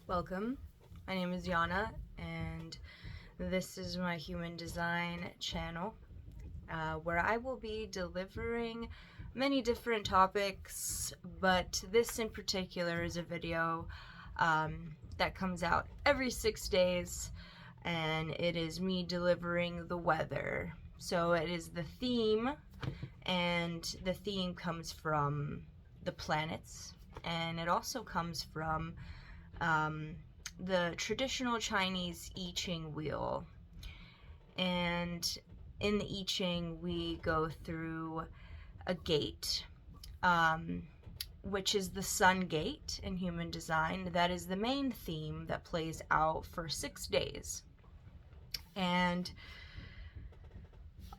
Welcome. My name is Yana, and this is my human design channel, where I will be delivering many different topics, but this in particular is a video that comes out every 6 days, and it is me delivering the weather. So it is the theme, and the theme comes from the planets, and it also comes from um, the traditional Chinese I Ching wheel. And in the I Ching, we go through a gate, which is the sun gate in human design. That is the main theme that plays out for 6 days. And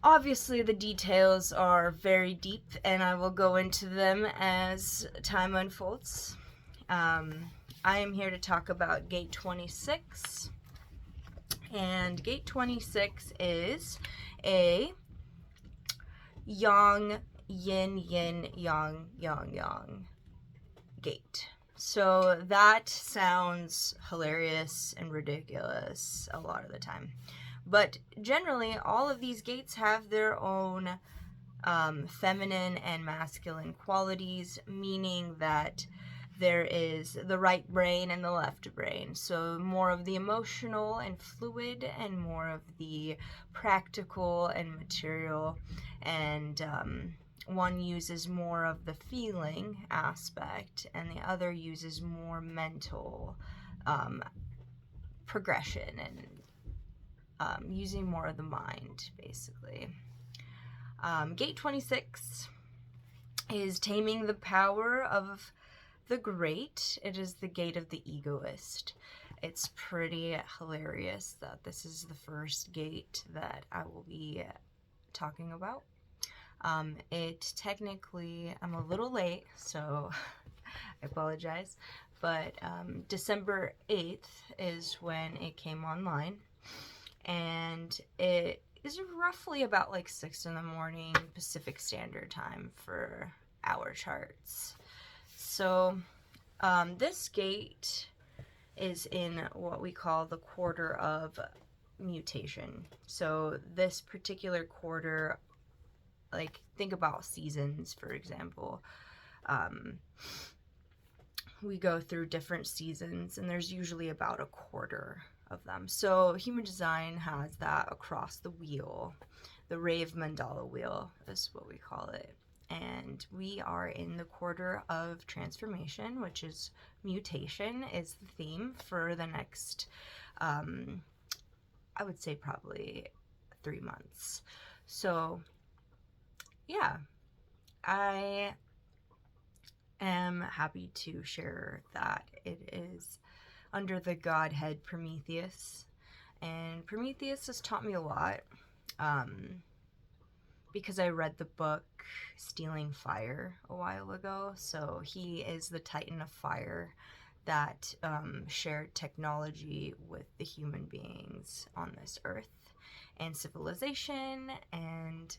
obviously, the details are very deep, and I will go into them as time unfolds. I am here to talk about Gate 26, and Gate 26 is a yang, yin, yin, yang, yang, yang gate. So that sounds hilarious and ridiculous a lot of the time. But generally, all of these gates have their own feminine and masculine qualities, meaning that there is the right brain and the left brain. So more of the emotional and fluid, and more of the practical and material. And one uses more of the feeling aspect, and the other uses more mental progression and using more of the mind, basically. Gate 26 is Taming the Power of the Great. It is the gate of the Egoist. It's pretty hilarious that this is the first gate that I will be talking about. It technically, I'm a little late, so I apologize, but December 8th is when it came online, and it is roughly about like 6 in the morning Pacific Standard Time for our charts. So this gate is in what we call the quarter of mutation. So this particular quarter, like think about seasons, for example. We go through different seasons, and there's usually about a quarter of them. So human design has that across the wheel. The Rave Mandala wheel is what we call it. And we are in the quarter of transformation, which is mutation is the theme for the next, I would say probably 3 months. So yeah, I am happy to share that it is under the Godhead Prometheus. And Prometheus has taught me a lot, because I read the book Stealing Fire a while ago. So he is the Titan of Fire that shared technology with the human beings on this earth and civilization, and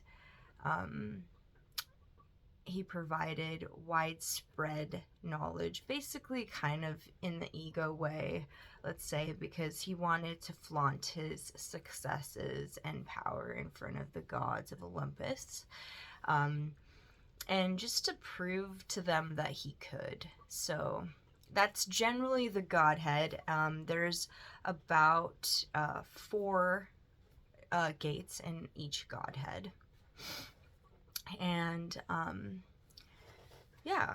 he provided widespread knowledge, basically kind of in the ego way, let's say, because he wanted to flaunt his successes and power in front of the gods of Olympus, and just to prove to them that he could. So that's generally the Godhead. There's about 4 gates in each Godhead. And yeah,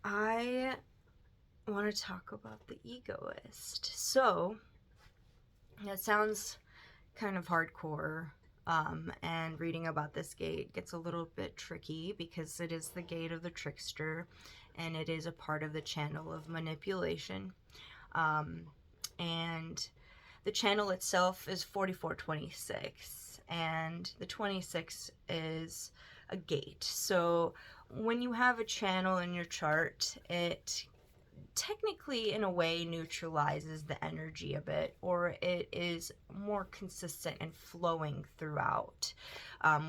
I want to talk about the Egoist. So that sounds kind of hardcore, and reading about this gate gets a little bit tricky because it is the gate of the trickster, and it is a part of the channel of manipulation. And the channel itself is 4426, and the 26 is a gate. So when you have a channel in your chart, it technically in a way neutralizes the energy a bit, or it is more consistent and flowing throughout.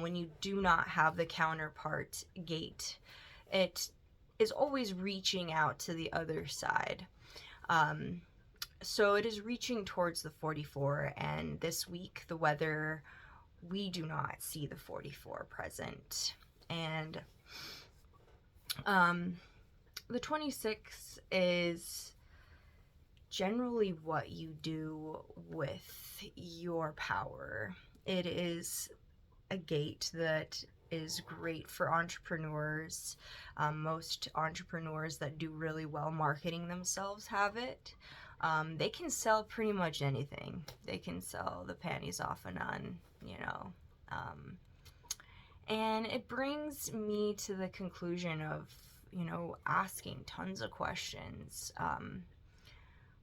When you do not have the counterpart gate, it is always reaching out to the other side. So it is reaching towards the 44, and this week the weather, we do not see the 44 present. And the 26 is generally what you do with your power. It is a gate that is great for entrepreneurs. Most entrepreneurs that do really well marketing themselves have it. They can sell pretty much anything. They can sell the panties off a nun, you know. And it brings me to the conclusion of, you know, asking tons of questions.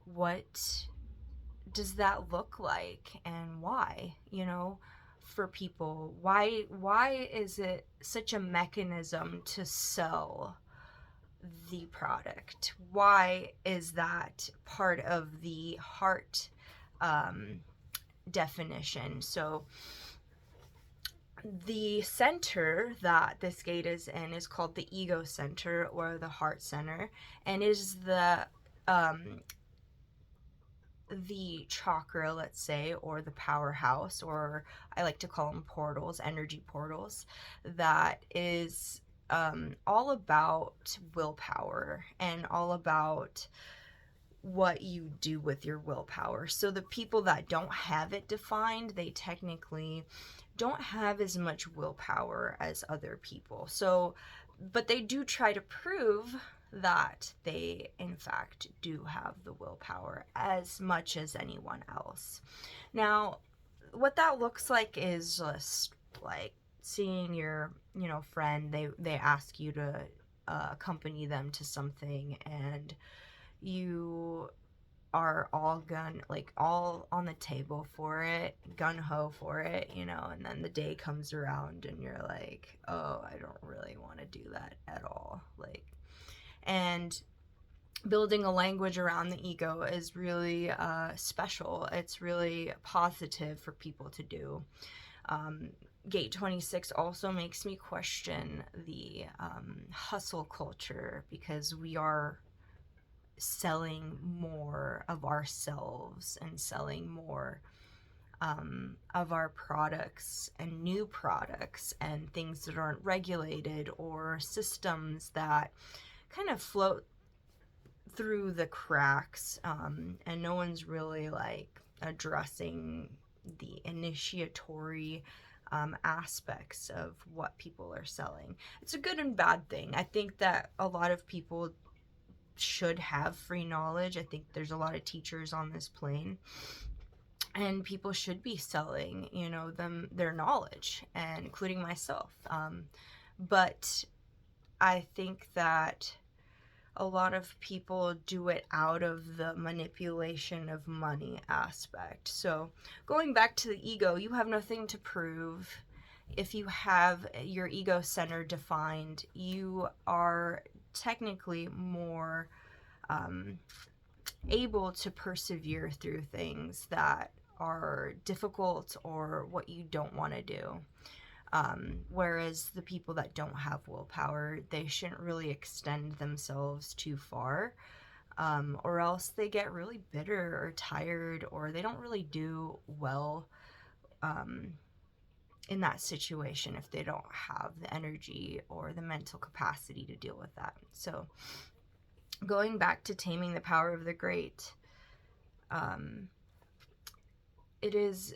What does that look like, and why, you know, for people? Why is it such a mechanism to sell the product? Why is that part of the heart definition? So the center that this gate is in is called the ego center, or the heart center, and is the chakra, let's say, or the powerhouse, or I like to call them portals, energy portals, that is all about willpower and all about what you do with your willpower. So the people that don't have it defined, they technically don't have as much willpower as other people. So, but they do try to prove that they in fact do have the willpower as much as anyone else. Now, what that looks like is just like seeing your, you know, friend, they ask you to accompany them to something, and you are all all on the table for it, gun-ho for it, you know, and then the day comes around and you're like, oh, I don't really want to do that at all. Like, and building a language around the ego is really special. It's really positive for people to do. Gate 26 also makes me question the hustle culture, because we are selling more of ourselves and selling more of our products and new products and things that aren't regulated, or systems that kind of float through the cracks, and no one's really like addressing the initiatory aspects of what people are selling. It's a good and bad thing. I think that a lot of people should have free knowledge. I think there's a lot of teachers on this plane, and people should be selling, you know, their knowledge, and including myself. But I think that a lot of people do it out of the manipulation of money aspect. So going back to the ego, you have nothing to prove. If you have your ego center defined, you are technically more able to persevere through things that are difficult or what you don't want to do. Whereas the people that don't have willpower, they shouldn't really extend themselves too far, or else they get really bitter or tired, or they don't really do well in that situation if they don't have the energy or the mental capacity to deal with that. So going back to Taming the Power of the Great, it is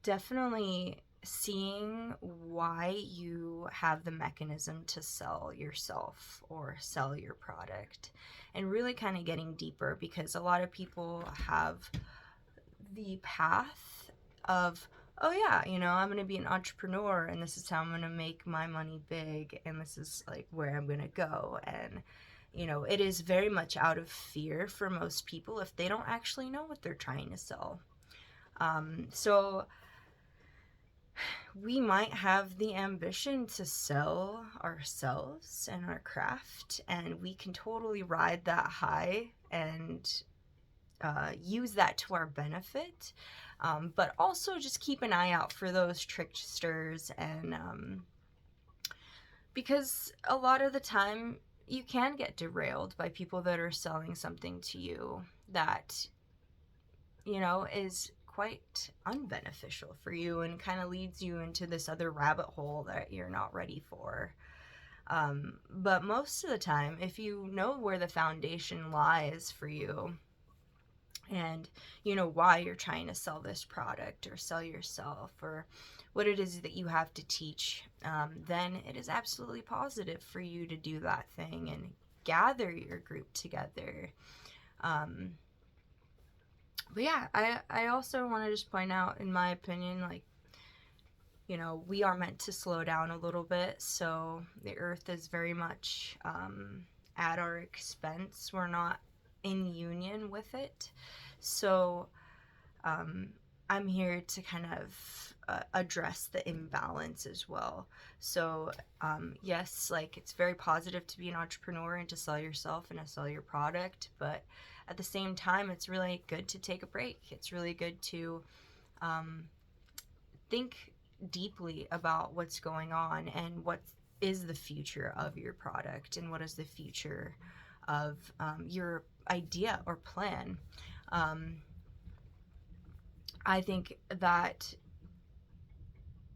definitely seeing why you have the mechanism to sell yourself or sell your product, and really kind of getting deeper, because a lot of people have the path of, oh yeah, you know, I'm going to be an entrepreneur, and this is how I'm going to make my money big, and this is like where I'm going to go. And you know, it is very much out of fear for most people if they don't actually know what they're trying to sell. So we might have the ambition to sell ourselves and our craft, and we can totally ride that high and use that to our benefit, but also just keep an eye out for those tricksters, and because a lot of the time, you can get derailed by people that are selling something to you that, you know, is quite unbeneficial for you and kind of leads you into this other rabbit hole that you're not ready for. But most of the time, if you know where the foundation lies for you, and you know why you're trying to sell this product or sell yourself or what it is that you have to teach, then it is absolutely positive for you to do that thing and gather your group together. But yeah, I also want to just point out, in my opinion, like, you know, we are meant to slow down a little bit. So the earth is very much at our expense. We're not in union with it. So I'm here to kind of address the imbalance as well. So yes, like, it's very positive to be an entrepreneur and to sell yourself and to sell your product, but at the same time, it's really good to take a break. It's really good to think deeply about what's going on and what is the future of your product and what is the future of your idea or plan. I think that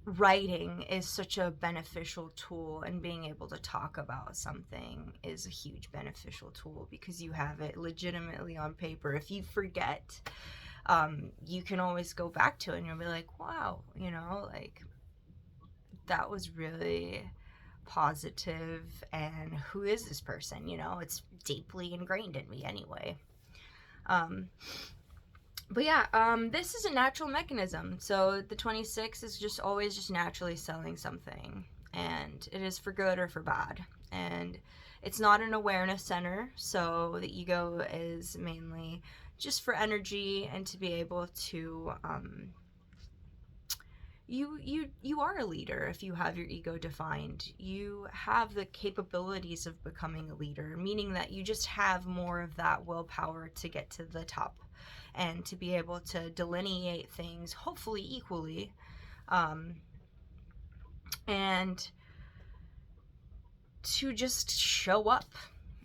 writing is such a beneficial tool, and being able to talk about something is a huge beneficial tool because you have it legitimately on paper. If you forget, you can always go back to it and you'll be like, wow, you know, like, that was really positive, and who is this person? You know, it's deeply ingrained in me anyway. But yeah, this is a natural mechanism. So the 26 is just always just naturally selling something, and it is for good or for bad. And it's not an awareness center, so the ego is mainly just for energy and to be able to you are a leader if you have your ego defined. You have the capabilities of becoming a leader, meaning that you just have more of that willpower to get to the top and to be able to delineate things hopefully equally, and to just show up,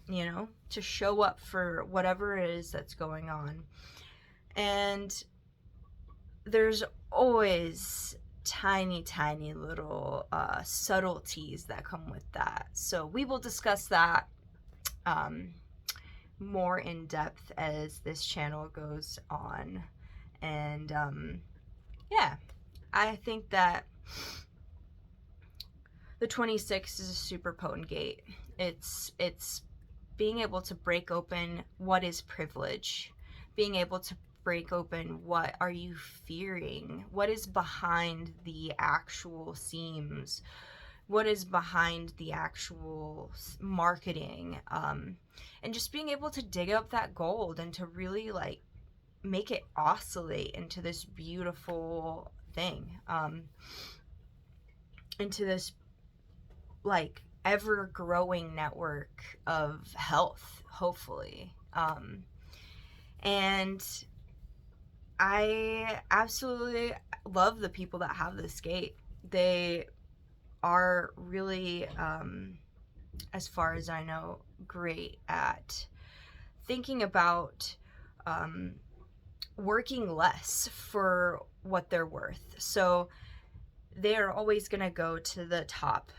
you know, to show up for whatever it is that's going on. And there's always tiny little subtleties that come with that. So we will discuss that more in depth as this channel goes on. And yeah, I think that the 26 is a super potent gate. It's being able to break open what is privilege, being able to break open what are you fearing, what is behind the actual seams, what is behind the actual marketing, and just being able to dig up that gold and to really, like, make it oscillate into this beautiful thing, into this, like, ever growing network of health, hopefully. And I absolutely love the people that have this gate. They are really, as far as I know, great at thinking about working less for what they're worth. So they're always going to go to the top,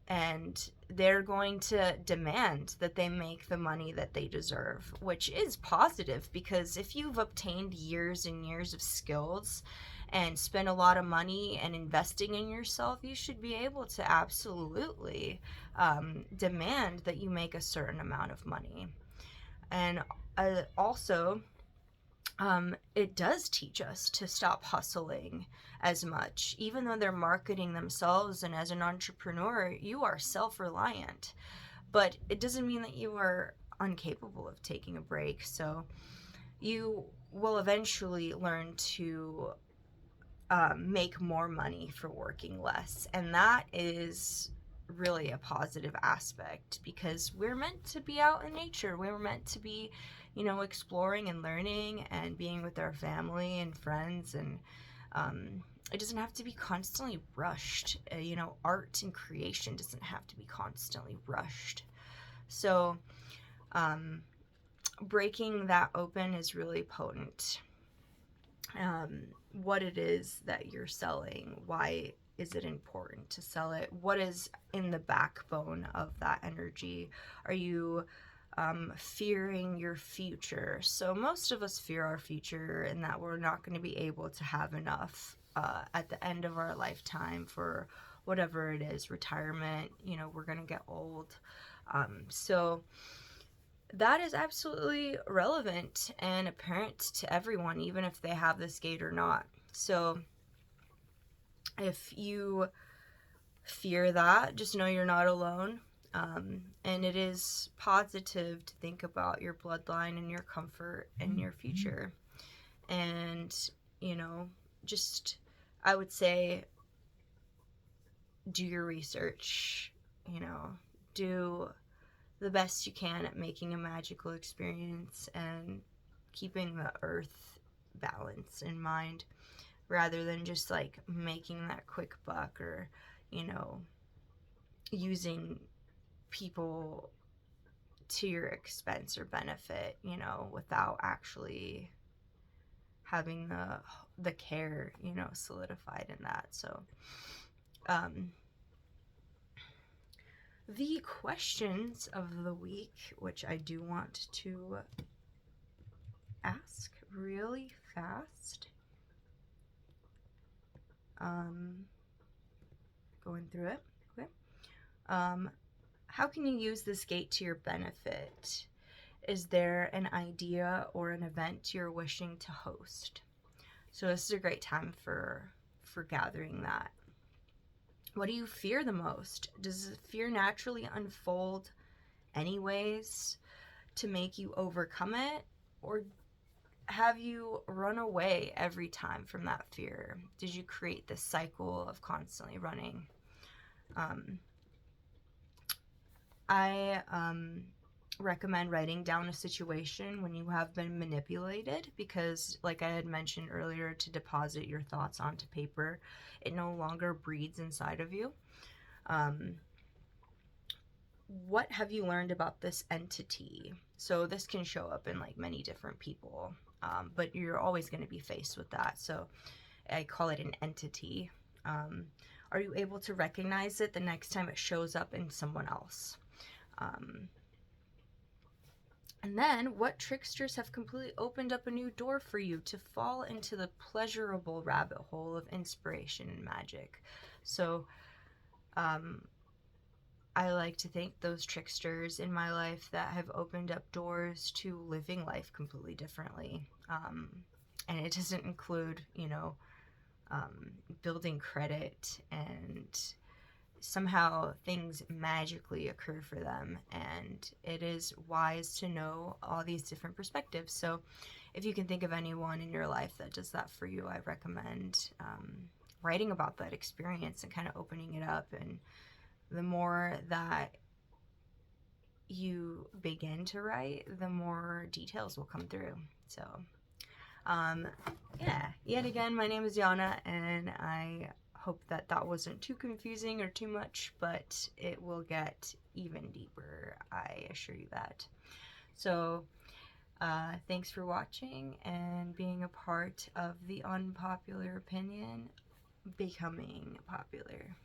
and they're going to demand that they make the money that they deserve, which is positive, because if you've obtained years and years of skills and spent a lot of money and investing in yourself, you should be able to absolutely demand that you make a certain amount of money. And also, it does teach us to stop hustling as much. Even though they're marketing themselves, and as an entrepreneur, you are self-reliant, but it doesn't mean that you are incapable of taking a break. So you will eventually learn to make more money for working less, and that is really a positive aspect, because we're meant to be out in nature. We're meant to be, you know, exploring and learning and being with our family and friends, and it doesn't have to be constantly rushed. You know, art and creation doesn't have to be constantly rushed. So breaking that open is really potent. What it is that you're selling, why is it important to sell it, what is in the backbone of that energy. Are you fearing your future? So most of us fear our future and that we're not going to be able to have enough at the end of our lifetime for whatever it is, retirement, we're going to get old. So that is absolutely relevant and apparent to everyone, even if they have this gate or not. So if you fear that, just know you're not alone. And it is positive to think about your bloodline and your comfort and your future. And, just, I would say, do your research, do the best you can at making a magical experience and keeping the earth balance in mind, rather than just like making that quick buck or using people to your expense or benefit, without actually having the care, solidified in that. So the questions of the week, which I do want to ask really fast. Going through it. Okay. How can you use this gate to your benefit? Is there an idea or an event you're wishing to host? So this is a great time for gathering that. What do you fear the most? Does fear naturally unfold anyways to make you overcome it? Or have you run away every time from that fear? Did you create this cycle of constantly running? I recommend writing down a situation when you have been manipulated, because like I had mentioned earlier, to deposit your thoughts onto paper, it no longer breeds inside of you. What have you learned about this entity? So this can show up in like many different people, but you're always going to be faced with that. So I call it an entity. Are you able to recognize it the next time it shows up in someone else? And then, what tricksters have completely opened up a new door for you to fall into the pleasurable rabbit hole of inspiration and magic? So, I like to thank those tricksters in my life that have opened up doors to living life completely differently. And it doesn't include, building credit, and somehow things magically occur for them, and it is wise to know all these different perspectives. So if you can think of anyone in your life that does that for you, I recommend writing about that experience and kind of opening it up. And the more that you begin to write, the more details will come through. So yet again, my name is Yana, and I hope that wasn't too confusing or too much, but it will get even deeper, I assure you that. So thanks for watching and being a part of the unpopular opinion becoming popular.